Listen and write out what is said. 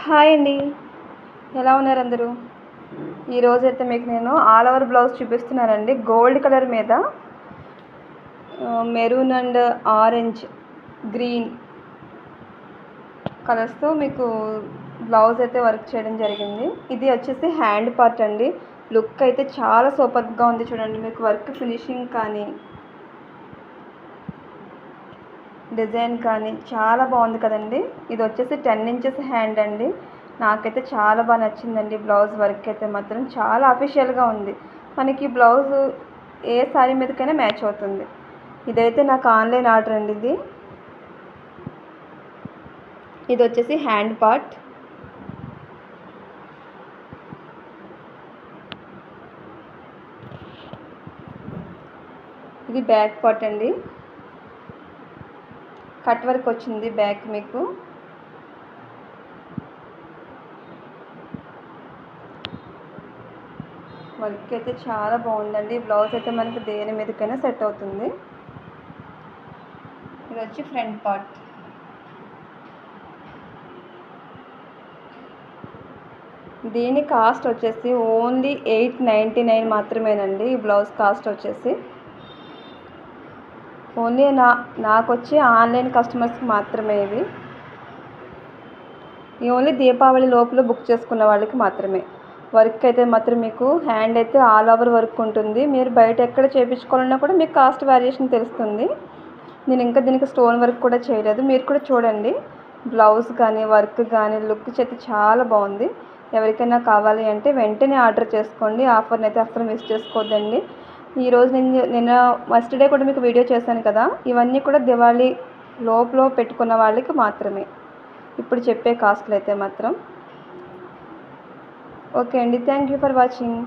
Hi అండి. ఎలా ఉన్నారు అందరూ? ఈరోజైతే మీకు నేను ఆల్ ఓవర్ బ్లౌజ్ చూపిస్తున్నానండి. గోల్డ్ కలర్ మీద మెరూన్ అండ్ ఆరెంజ్, గ్రీన్ కలర్స్తో మీకు బ్లౌజ్ అయితే వర్క్ చేయడం జరిగింది. ఇది వచ్చేసి హ్యాండ్ పార్ట్ అండి. లుక్ అయితే చాలా సూపర్గా ఉంది చూడండి. మీకు వర్క్ ఫినిషింగ్ కానీ డిజైన్ కానీ చాలా బాగుంది కదండి. ఇది వచ్చేసి 10 ఇంచెస్ హ్యాండ్ అండి. నాకైతే చాలా బాగా నచ్చిందండి. బ్లౌజ్ వర్క్ అయితే మాత్రం చాలా అఫీషియల్గా ఉంది. మనకి బ్లౌజ్ ఏ శారీ మీదకైనా మ్యాచ్ అవుతుంది. ఇదైతే నాకు ఆన్లైన్ ఆర్డర్ అండి. ఇది వచ్చేసి హ్యాండ్ పార్ట్. ఇది బ్యాక్ పార్ట్ అండి. కట్ వర్క్ వచ్చింది బ్యాక్. మీకు వర్క్ అయితే చాలా బాగుందండి. బ్లౌజ్ అయితే మనకి దేని మీదకైనా సెట్ అవుతుంది. ఇది వచ్చి ఫ్రంట్ పార్ట్. దీని కాస్ట్ వచ్చేసి ఓన్లీ 899 మాత్రమేనండి. ఈ బ్లౌజ్ కాస్ట్ వచ్చేసి ఓన్లీ నాకు వచ్చి ఆన్లైన్ కస్టమర్స్కి మాత్రమే. ఇవి ఓన్లీ దీపావళి లోపల బుక్ చేసుకున్న వాళ్ళకి మాత్రమే. వర్క్ అయితే మాత్రం మీకు హ్యాండ్ అయితే ఆల్ ఓవర్ వర్క్ ఉంటుంది. మీరు బయట ఎక్కడ చేయించుకోవాలన్నా కూడా మీకు కాస్ట్ వేరియేషన్ తెలుస్తుంది. నేను ఇంకా దీనికి స్టోన్ వర్క్ కూడా చేయలేదు. మీరు కూడా చూడండి. బ్లౌజ్ కానీ వర్క్ కానీ లుక్ అయితే చాలా బాగుంది. ఎవరికైనా కావాలి అంటే వెంటనే ఆర్డర్ చేసుకోండి. ఆఫర్ని అయితే అస్సలు మిస్ చేసుకోవద్దండి. ఈరోజు నిన్న ఫస్ట్ డే కూడా మీకు వీడియో చేశాను కదా. ఇవన్నీ కూడా దివాళీ లోపల పెట్టుకున్న వాళ్ళకి మాత్రమే ఇప్పుడు చెప్పే కాస్ట్లు అయితే మాత్రం. ఓకే అండి. Thank you for watching.